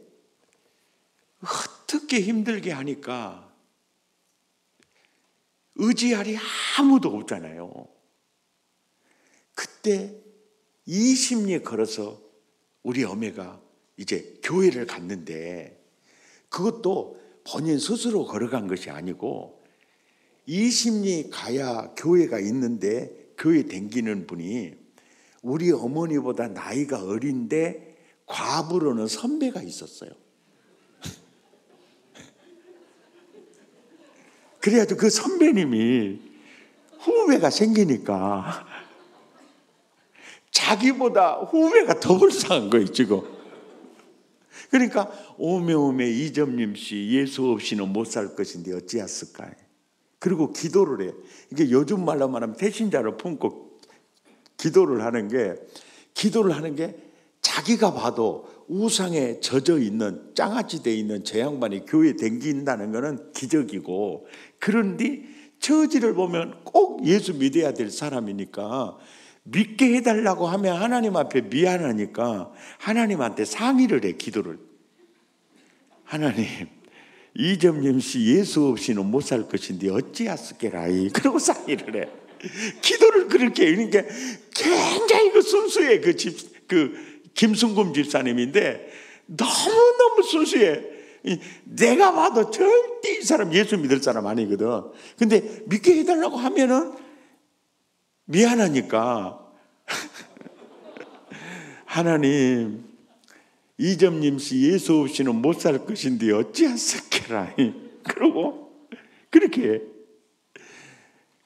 어떻게 힘들게 하니까 의지할이 아무도 없잖아요. 그때 20리 걸어서 우리 어머니가 이제 교회를 갔는데 그것도 본인 스스로 걸어간 것이 아니고 20리 가야 교회가 있는데 교회 댕기는 분이 우리 어머니보다 나이가 어린데 과부로는 선배가 있었어요. 그래가지고 그 선배님이 후배가 생기니까 자기보다 후배가 더 불쌍한 거예요 지금. 그러니까 오메오메 이점님씨 예수 없이는 못 살 것인데 어찌하였을까. 그리고 기도를 해. 이게 요즘 말로 말하면 태신자를 품고 기도를 하는 게 자기가 봐도 우상에 젖어 있는 짱아찌 돼 있는 저 양반이 교회 댕긴다는 것은 기적이고, 그런데 처지를 보면 꼭 예수 믿어야 될 사람이니까 믿게 해달라고 하면 하나님 앞에 미안하니까 하나님한테 상의를 해. 기도를. 하나님, 이점님씨 예수 없이는 못 살 것인데 어찌하스게라이. 그러고 상의를 해. 기도를 그렇게 해. 그러니까 굉장히 그 순수해. 그 김순금 집사님인데 너무너무 순수해. 내가 봐도 절대 이 사람 예수 믿을 사람 아니거든. 근데 믿게 해달라고 하면은 미안하니까 하나님, 이점님씨 예수 없이는 못 살 것인데 어찌하스케라. 그러고 그렇게 해.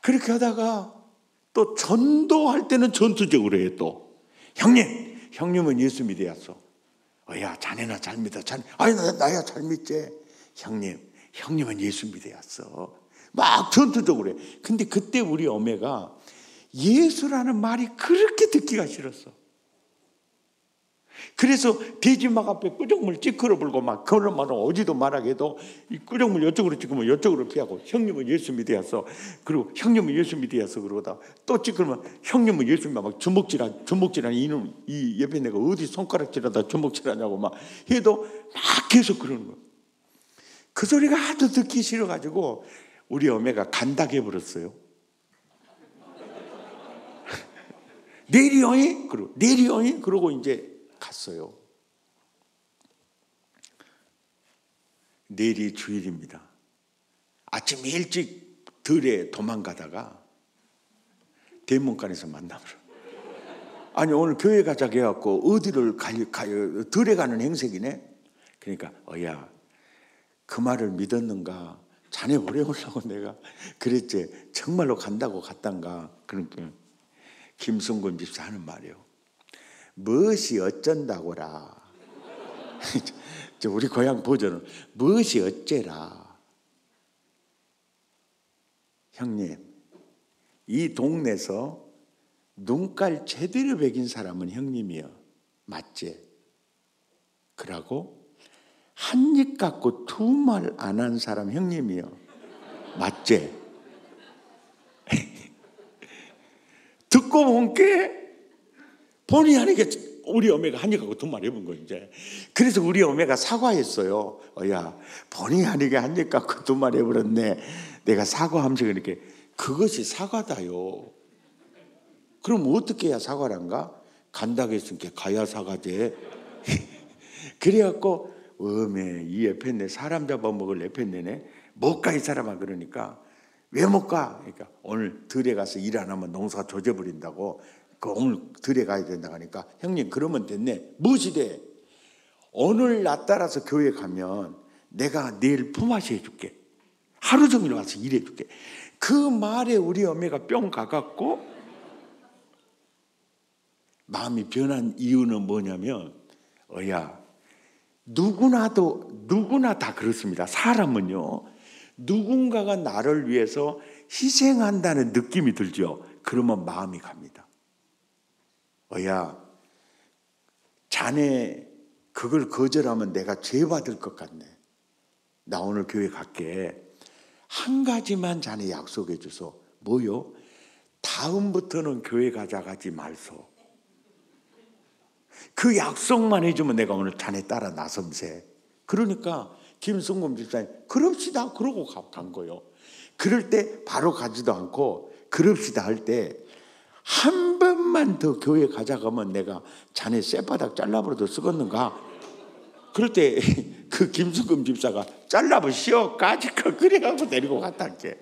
그렇게 하다가 또 전도할 때는 전투적으로 해. 또 형님은 예수 믿어야어. 야, 자네나 잘 믿어. 아니 나야 잘 믿지. 형님은 예수 믿어야어. 막 전투적으로 해. 근데 그때 우리 어머니가 예수라는 말이 그렇게 듣기가 싫었어. 그래서 돼지막 앞에 꾸정물 찌끄러 불고 막 그런 말은 오지도 말하게 해도 이 꾸정물 이쪽으로 찍으면 이쪽으로 피하고, 형님은 예수 믿어야어. 그리고 형님은 예수 믿어야어. 그러다 또 찌끄러면 형님은 예수 믿어. 막 주먹질한 이놈, 이 옆에 내가 어디 손가락질하다 주먹질하냐고 막 해도 막 계속 그러는 거야. 그 소리가 하도 듣기 싫어가지고 우리 어머니가 간다게 버렸어요. 내리오이? 그러고 이제 갔어요. 내일이 주일입니다. 아침 일찍 들에 도망가다가 대문간에서 만나버려. 아니 오늘 교회 가자 해갖고 어디를 가요? 들에 가는 행색이네. 그러니까 야, 그 말을 믿었는가? 자네 오래 오려고 내가 그랬지. 정말로 간다고 갔단가? 그러니까 김순곤 집사 하는 말이에요. 무엇이 어쩐다고라. 우리 고향 버전은 무엇이 어째라. 형님, 이 동네에서 눈깔 제대로 베긴 사람은 형님이요. 맞지? 그러고 한 입 갖고 두 말 안 한 사람 형님이요. 맞지? 듣고 본 게 본의 아니게 우리 어머니가 한 입 갖고 두 말 해본 거예요. 이제. 그래서 우리 어머니가 사과했어요. 야, 본의 아니게 한 입 갖고 두 말 해버렸네. 내가 사과하면서 그렇게. 그것이 사과다요. 그럼 어떻게 해야 사과란가? 간다고 했으니까 가야 사과지. 그래갖고 어메 이 옆에네 사람 잡아먹을 옆에네 못 가 이 사람아. 그러니까 왜 못 가? 그러니까 오늘 들에 가서 일 안 하면 농사 조져버린다고. 오늘 들에 가야 된다고 하니까 형님 그러면 됐네. 무엇이 돼? 오늘 나 따라서 교회 가면 내가 내일 품앗이 해줄게. 하루 종일 와서 일해줄게. 그 말에 우리 어머니가 뿅 가갖고 마음이 변한 이유는 뭐냐면 야, 누구나 다 그렇습니다. 사람은요, 누군가가 나를 위해서 희생한다는 느낌이 들죠. 그러면 마음이 갑니다. 야, 자네 그걸 거절하면 내가 죄 받을 것 같네. 나 오늘 교회 갈게. 한 가지만 자네 약속해 주소. 뭐요? 다음부터는 교회 가지 말소. 그 약속만 해주면 내가 오늘 자네 따라 나섬세. 그러니까 김순금 집사님 그럽시다 그러고 간 거예요. 그럴 때 바로 가지도 않고 그럽시다 할 때 한 번만 더 교회 가자 가면 내가 자네 쌔바닥 잘라버려도 쓰겠는가? 그럴 때 그 김수금 집사가 잘라보시오 까짓거 그래갖고 데리고 갔다께.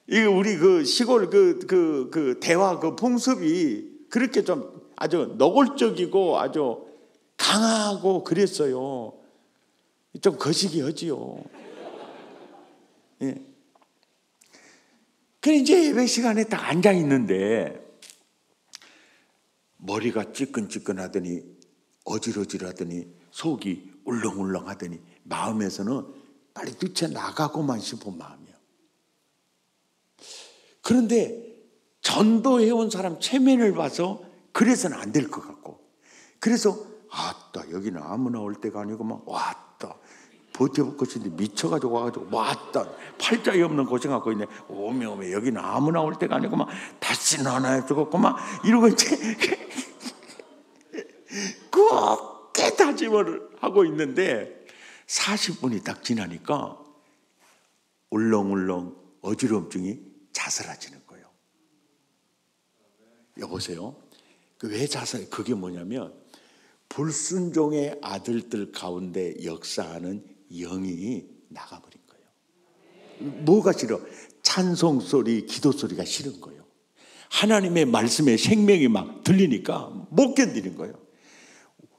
이거 우리 그 시골 그 대화 그 풍습이 그렇게 좀 아주 노골적이고 아주 강하고 그랬어요. 좀 거시기 하지요. 예. 그래 이제 예배 시간에 딱 앉아 있는데 머리가 찌끈찌끈하더니 어질어질하더니 속이 울렁울렁하더니 마음에서는 빨리 뛰쳐나가고만 싶은 마음이야. 그런데 전도해온 사람 체면을 봐서 그래서는 안 될 것 같고, 그래서 아따 여기는 아무나 올 때가 아니고 막 왔다 버텨볼 것인데 미쳐가지고 와가지고 왔다 팔자에 없는 고생하고 있네. 오메 여기는 아무나 올 때가 아니고 막 다시는 하나 죽었고 막 이러고 이제 꼭 깨다짐을 하고 있는데 40분이 딱 지나니까 울렁울렁 어지러움증이 자살해지는 거예요. 여보세요. 왜 자살? 그게 뭐냐면 불순종의 아들들 가운데 역사하는 영이 나가버린 거예요. 뭐가 싫어? 찬송 소리, 기도 소리가 싫은 거예요. 하나님의 말씀에 생명이 막 들리니까 못 견디는 거예요.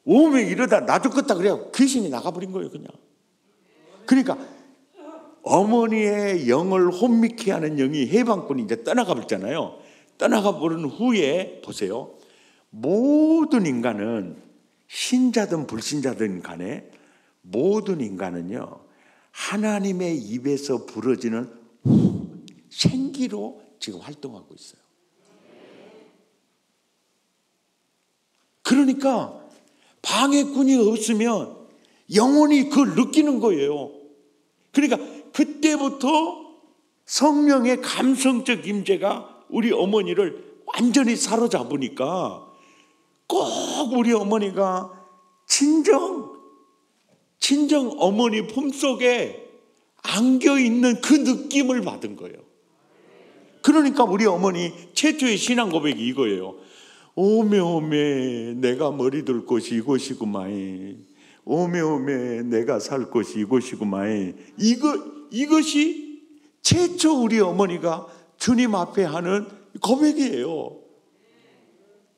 오면 이러다 나 죽겠다 그래야 귀신이 나가버린 거예요, 그냥. 그러니까 어머니의 영을 혼미케 하는 영이 해방꾼이 이제 떠나가 버렸잖아요. 떠나가 버린 후에 보세요. 모든 인간은 신자든 불신자든 간에 모든 인간은요 하나님의 입에서 부러지는 생기로 지금 활동하고 있어요. 그러니까 방해꾼이 없으면 영혼이 그걸 느끼는 거예요. 그러니까 그때부터 성령의 감성적 임재가 우리 어머니를 완전히 사로잡으니까 꼭 우리 어머니가 친정 어머니 품속에 안겨있는 그 느낌을 받은 거예요. 그러니까 우리 어머니 최초의 신앙 고백이 이거예요. 오메 내가 머리 둘 곳이 이곳이구마이. 오메 내가 살 곳이 이곳이구마이. 이것이 최초 우리 어머니가 주님 앞에 하는 고백이에요.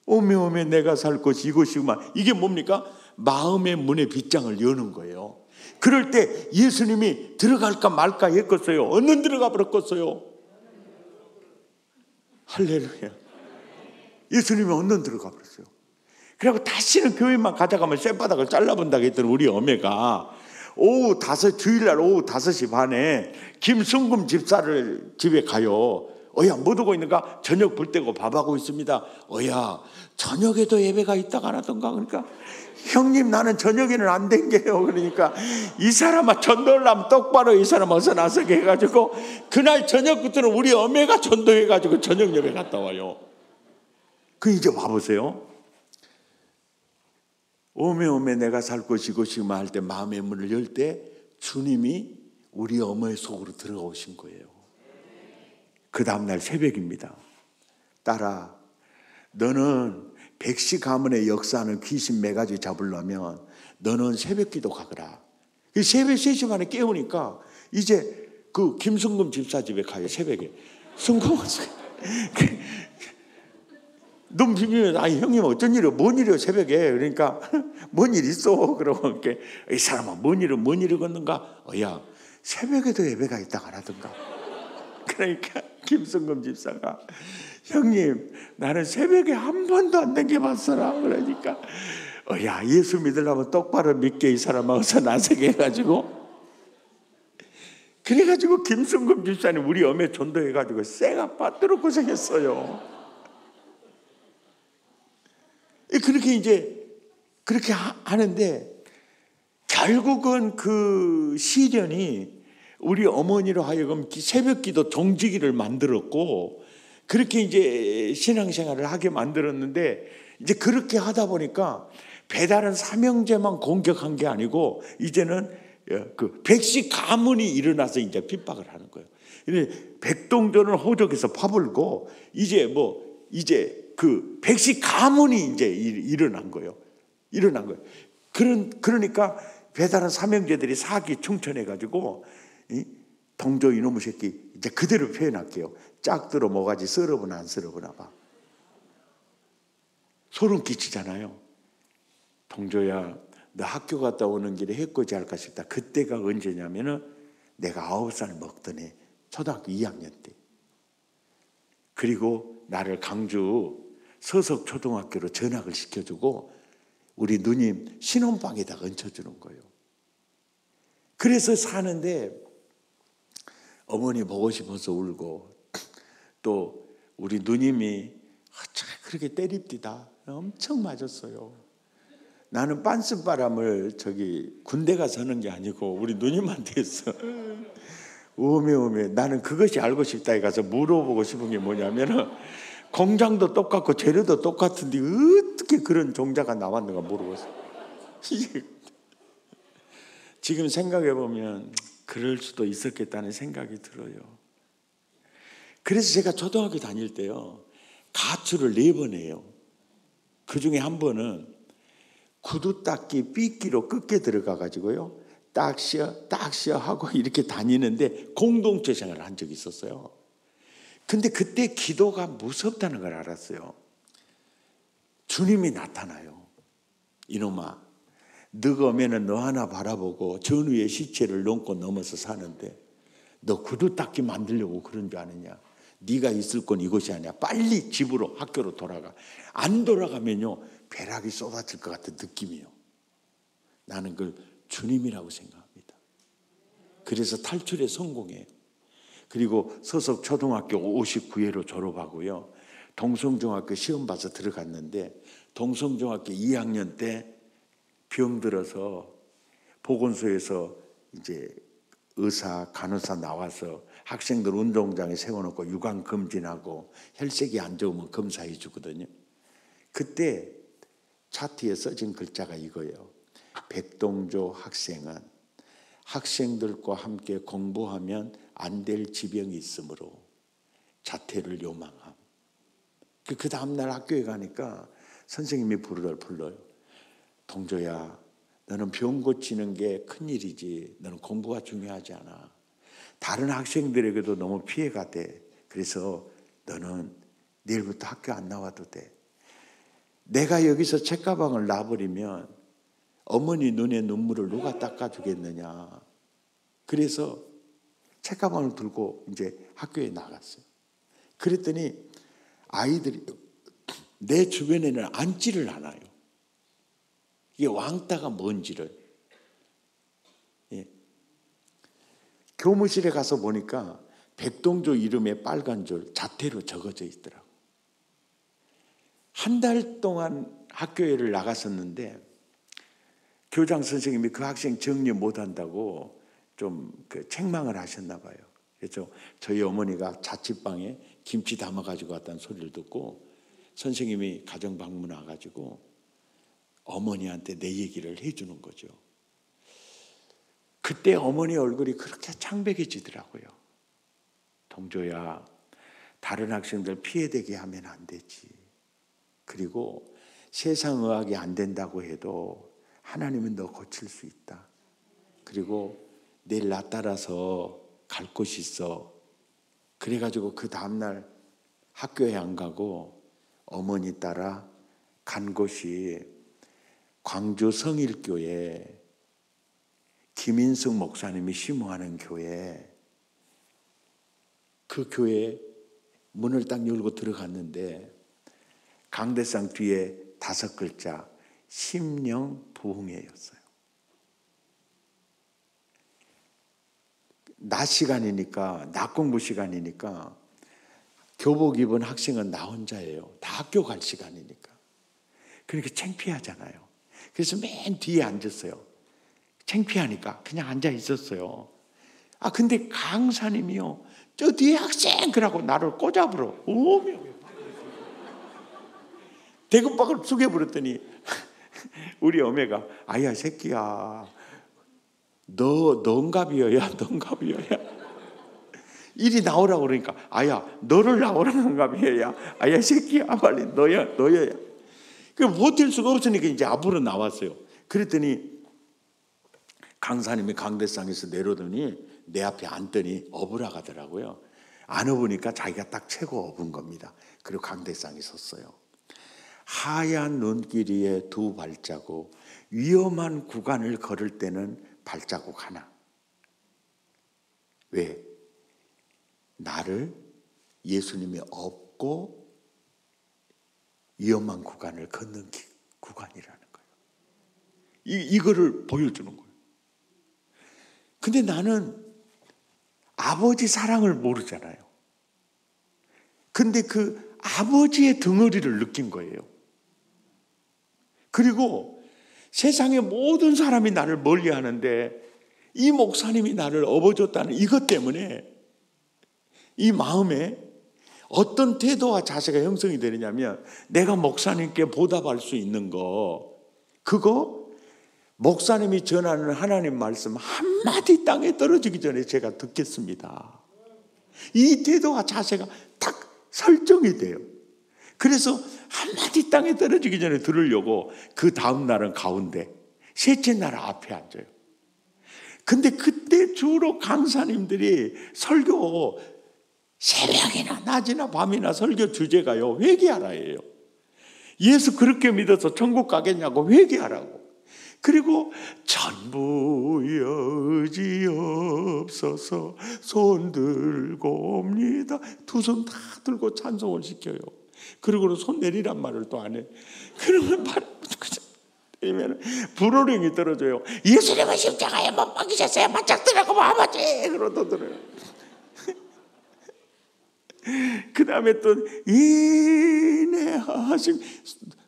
오메 내가 살 곳이 이곳이구만. 이게 뭡니까? 마음의 문의 빗장을 여는 거예요. 그럴 때 예수님이 들어갈까 말까 했겠어요? 얼른 들어가 버렸겠어요? 할렐루야. 예수님이 얼른 들어가 버렸어요. 그리고 다시는 교회만 가져가면 쌔바닥을 잘라본다고 했던 우리 어머니가 주일날 오후 5시 반에 김순금 집사를 집에 가요. 어야 뭐 두고 있는가? 저녁 불 때고 밥하고 있습니다. 어야 저녁에도 예배가 있다가 안 하던가? 그러니까 형님 나는 저녁에는 안 댕겨요. 그러니까 이 사람아 전도를 하면 똑바로 이 사람 어서 나서게 해가지고 그날 저녁부터는 우리 어머니가 전도해가지고 저녁 예배 갔다 와요. 그 이제 와보세요. 오메 내가 살 곳이 이곳이구만 할 때 마음의 문을 열 때 주님이 우리 어머니 속으로 들어오신 거예요. 그 다음날 새벽입니다. 딸아 너는 백시 가문의 역사하는 귀신 매가지 잡으려면 너는 새벽 기도 가거라. 새벽 3시 반에 깨우니까 이제 그 김순금 집사 집에 가요. 새벽에 순금하세요. 눈 비비면 형님 어쩐 일이요? 뭔 일이요 새벽에? 그러니까 뭔 일 있어? 그러고 이렇게 이 사람아 뭔 일을 걷는가? 야 새벽에도 예배가 있다가 안 하던가? 그러니까 김순금 집사가 형님 나는 새벽에 한 번도 안 댕겨봤어라. 그러니까 야 예수 믿으려면 똑바로 믿게 이 사람아 어서 나서게 해가지고 그래가지고 김순금 집사님 우리 어머니 전도해가지고 쇠가 빠뜨려 고생했어요. 그렇게 이제 그렇게 하는데 결국은 그 시련이 우리 어머니로 하여금 새벽 기도 정지기를 만들었고 그렇게 이제 신앙생활을 하게 만들었는데 이제 그렇게 하다 보니까 배달은 삼형제만 공격한 게 아니고 이제는 그 백시 가문이 일어나서 이제 핍박을 하는 거예요. 백동조는 호적에서 파불고 이제 그 백시 가문이 이제 일어난 거예요. 그러니까 배다른 삼형제들이 사기 충천해가지고 동조 이놈의 새끼 이제 그대로 표현할게요. 짝들어 뭐가지 썰어보나 안 썰어보나 봐. 소름 끼치잖아요. 동조야, 너 학교 갔다 오는 길에 해코지 할까 싶다. 그때가 언제냐면은 내가 9살 먹던 애, 초등학교 2학년 때. 그리고 나를 강주 서석초등학교로 전학을 시켜주고 우리 누님 신혼방에다 얹혀주는 거예요. 그래서 사는데 어머니 보고 싶어서 울고 또 우리 누님이 어쩌게 그렇게 때립디다. 엄청 맞았어요. 나는 빤스바람을 군대 가서 하는 게 아니고 우리 누님한테 했어. 오메 나는 그것이 알고 싶다 해 가서 물어보고 싶은 게 뭐냐면은 공장도 똑같고 재료도 똑같은데 어떻게 그런 종자가 나왔는가 모르겠어. 지금 생각해 보면 그럴 수도 있었겠다는 생각이 들어요. 그래서 제가 초등학교 다닐 때요 가출을 4번 해요. 그 중에 한 번은 구두 닦기 삐끼로 끝게 들어가 가지고요 딱 쉬어 하고 이렇게 다니는데 공동체 생활을 한 적이 있었어요. 근데 그때 기도가 무섭다는 걸 알았어요. 주님이 나타나요. 이놈아, 너가 오면은 너 하나 바라보고 전우의 시체를 넘고 넘어서 사는데 너 구두 닦기 만들려고 그런 줄 아느냐. 네가 있을 건 이곳이 아니야. 빨리 집으로 학교로 돌아가. 안 돌아가면요 벼락이 쏟아질 것 같은 느낌이에요. 나는 그걸 주님이라고 생각합니다. 그래서 탈출에 성공해요. 그리고 서석 초등학교 59회로 졸업하고요. 동성중학교 시험 봐서 들어갔는데 동성중학교 2학년 때 병들어서 보건소에서 이제 의사, 간호사 나와서 학생들 운동장에 세워놓고 유관 검진하고 혈색이 안 좋으면 검사해 주거든요. 그때 차트에 써진 글자가 이거예요. 백동조 학생은 학생들과 함께 공부하면 안 될 지병이 있으므로 자퇴를 요망함. 그 다음날 학교에 가니까 선생님이 불러요. 동조야, 너는 병 고치는 게 큰일이지. 너는 공부가 중요하지 않아. 다른 학생들에게도 너무 피해가 돼. 그래서 너는 내일부터 학교 안 나와도 돼. 내가 여기서 책가방을 놔버리면 어머니 눈에 눈물을 누가 닦아주겠느냐. 그래서 책가방을 들고 이제 학교에 나갔어요. 그랬더니 아이들이 내 주변에는 앉지를 않아요. 이게 왕따가 뭔지를. 예. 교무실에 가서 보니까 백동조 이름의 빨간 줄 자퇴로 적어져 있더라고요. 한 달 동안 학교에를 나갔었는데 교장 선생님이 그 학생 정리 못한다고 좀 책망을 하셨나 봐요. 그래서 저희 어머니가 자취방에 김치 담아가지고 왔다는 소리를 듣고 선생님이 가정 방문 와가지고 어머니한테 내 얘기를 해주는 거죠. 그때 어머니 얼굴이 그렇게 창백해지더라고요. 동조야, 다른 학생들 피해되게 하면 안 되지. 그리고 세상의학이 안 된다고 해도 하나님은 너 고칠 수 있다. 그리고 내일 나 따라서 갈 곳이 있어. 그래가지고 그 다음날 학교에 안 가고 어머니 따라 간 곳이 광주 성일교회 김인성 목사님이 심호하는 교회, 그 교회 문을 딱 열고 들어갔는데 강대상 뒤에 5글자 심령부흥회였어요. 낮 시간이니까, 낮 공부 시간이니까 교복 입은 학생은 나 혼자예요. 다 학교 갈 시간이니까. 그러니까 창피하잖아요. 그래서 맨 뒤에 앉았어요. 창피하니까 그냥 앉아 있었어요. 근데 강사님이요, 저 뒤에 학생 그러고 나를 꼬잡으러 오며 대금박을 숙여버렸더니 우리 어매가 아야 새끼야, 넌갑이어야 일이 나오라고 그러니까 아야 너를 나오라는 갑이어야 아야 새끼야 빨리 너야. 그 버틸 수가 없으니까 이제 앞으로 나왔어요. 그랬더니 강사님이 강대상에서 내려오더니 내 앞에 앉더니 업으라 가더라고요. 안 업으니까 자기가 딱 최고 업은 겁니다. 그리고 강대상에 섰어요. 하얀 눈길 위에 두 발자국, 위험한 구간을 걸을 때는 발자국 하나. 왜? 나를 예수님이 업고 위험한 구간을 걷는 구간이라는 거예요. 이거를 보여주는 거예요. 근데 나는 아버지 사랑을 모르잖아요. 근데 그 아버지의 덩어리를 느낀 거예요. 그리고 세상의 모든 사람이 나를 멀리 하는데 이 목사님이 나를 업어줬다는 이것 때문에 이 마음에 어떤 태도와 자세가 형성이 되느냐면 내가 목사님께 보답할 수 있는 거 그거 목사님이 전하는 하나님 말씀 한마디 땅에 떨어지기 전에 제가 듣겠습니다. 이 태도와 자세가 딱 설정이 돼요. 그래서 한마디 땅에 떨어지기 전에 들으려고 그 다음 날은 가운데, 셋째 날은 앞에 앉아요. 근데 그때 주로 강사님들이 설교 새벽이나 낮이나 밤이나 설교 주제가요 회개하라예요. 예수 그렇게 믿어서 천국 가겠냐고 회개하라고. 그리고 전부 여지없어서 손 들고 옵니다. 두 손 다 들고 찬송을 시켜요. 그리고 손 내리란 말을 또 안 해. 그러면 불호령이 떨어져요. 예수님은 십자가에 못 박히셨어요. 바짝 들어가고 아버지 그러더래요. 그 다음에 또 인내하심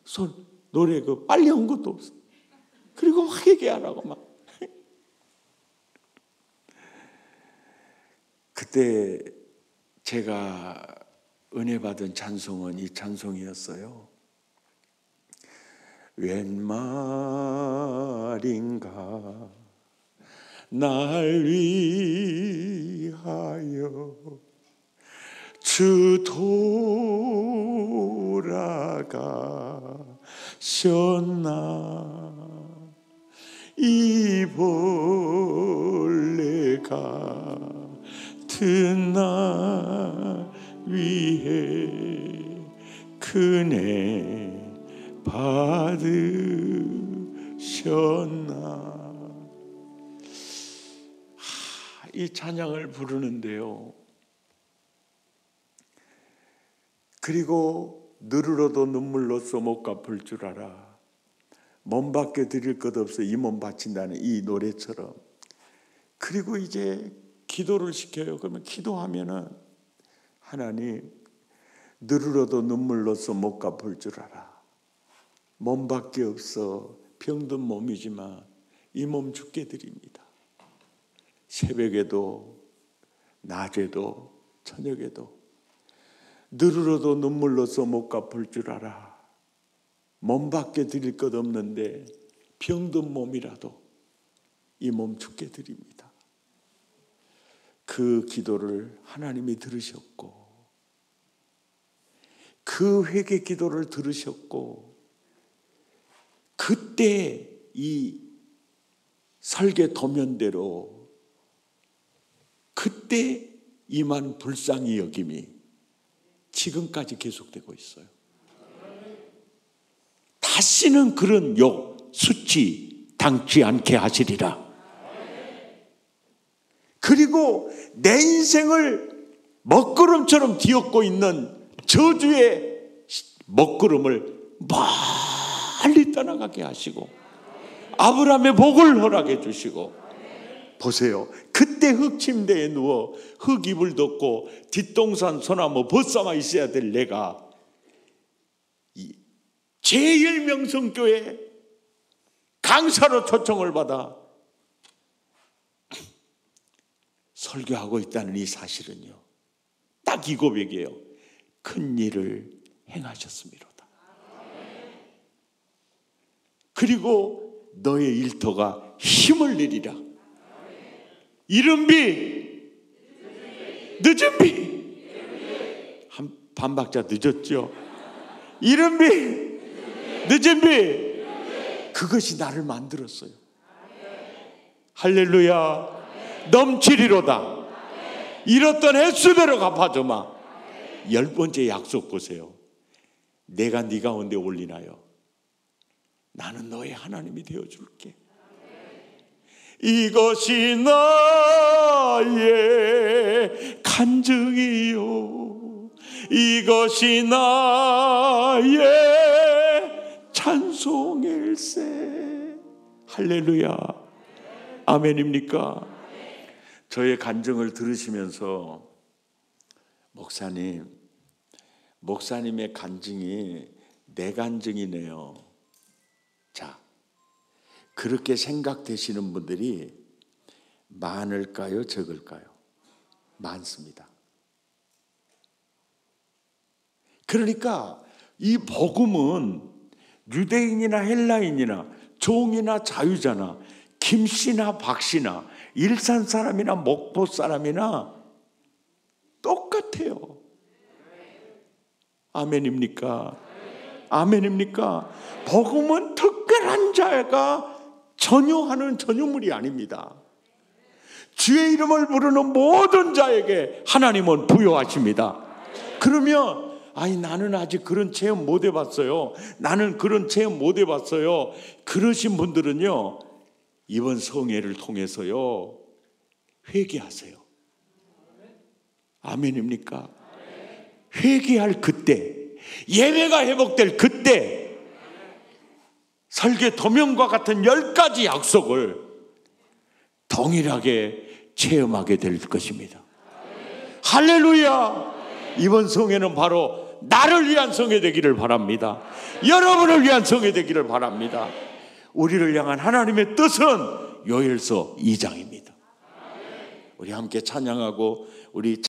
손 노래 그 빨리 한 것도 없어. 그리고 막 얘기하라고 막. 그때 제가 은혜 받은 찬송은 이 찬송이었어요. 웬 말인가 날 위하여 주 돌아가셨나 이 벌레가 같은 나 위해 큰애 받으셨나. 이 찬양을 부르는데요. 그리고 늘으로도 눈물로써 못 갚을 줄 알아. 몸밖에 드릴 것 없어 이 몸 바친다는 이 노래처럼. 그리고 이제 기도를 시켜요. 그러면 기도하면은 하나님 늘으로도 눈물로써 못 갚을 줄 알아. 몸밖에 없어 병든 몸이지만 이 몸 주께 드립니다. 새벽에도 낮에도 저녁에도 늘으로도 눈물로써 못 갚을 줄 알아. 몸밖에 드릴 것 없는데 병든 몸이라도 이 몸 주께 드립니다. 그 기도를 하나님이 들으셨고 그 회개 기도를 들으셨고 그때 이 설계 도면대로 그때 임한 불쌍히 여김이 지금까지 계속되고 있어요. 다시는 그런 욕, 수치 당치 않게 하시리라. 그리고 내 인생을 먹구름처럼 뒤엎고 있는 저주의 먹구름을 멀리 떠나가게 하시고 아브라함의 복을 허락해 주시고 보세요. 그때 흙침대에 누워 흙 이불 덮고 뒷동산 소나무 벗삼아 있어야 될 내가 제1명성교회 강사로 초청을 받아 설교하고 있다는 이 사실은요, 딱 이 고백이에요. 큰 일을 행하셨음이로다. 그리고 너의 일터가 힘을 내리라. 이른 비, 늦은 비. 반 박자 늦었죠. 이른 비, 늦은 비. 그것이 나를 만들었어요. 할렐루야. 넘치리로다. 잃었던 횟수대로 갚아주마. 10번째 약속 보세요. 내가 네 가운데 올리나요? 나는 너의 하나님이 되어줄게. 이것이 나의 간증이요, 이것이 나의 찬송일세. 할렐루야. 아멘입니까? 저의 간증을 들으시면서 목사님의 간증이 내 간증이네요. 자, 그렇게 생각되시는 분들이 많을까요? 적을까요? 많습니다. 그러니까 이 복음은 유대인이나 헬라인이나 종이나 자유자나 김씨나 박씨나 일산 사람이나 목포 사람이나 똑같아요. 아멘입니까? 아멘입니까? 복음은 특별한 자가 전유하는 전유물이 아닙니다. 주의 이름을 부르는 모든 자에게 하나님은 부여하십니다. 그러면 나는 아직 그런 체험 못 해봤어요. 나는 그런 체험 못 해봤어요. 그러신 분들은요, 이번 성회를 통해서요, 회개하세요. 아멘입니까? 회개할 그때, 예배가 회복될 그때 설계 도명과 같은 10가지 약속을 동일하게 체험하게 될 것입니다. 할렐루야. 이번 성회는 바로 나를 위한 성회 되기를 바랍니다. 여러분을 위한 성회 되기를 바랍니다. 우리를 향한 하나님의 뜻은 요엘서 2장입니다. 우리 함께 찬양하고 우리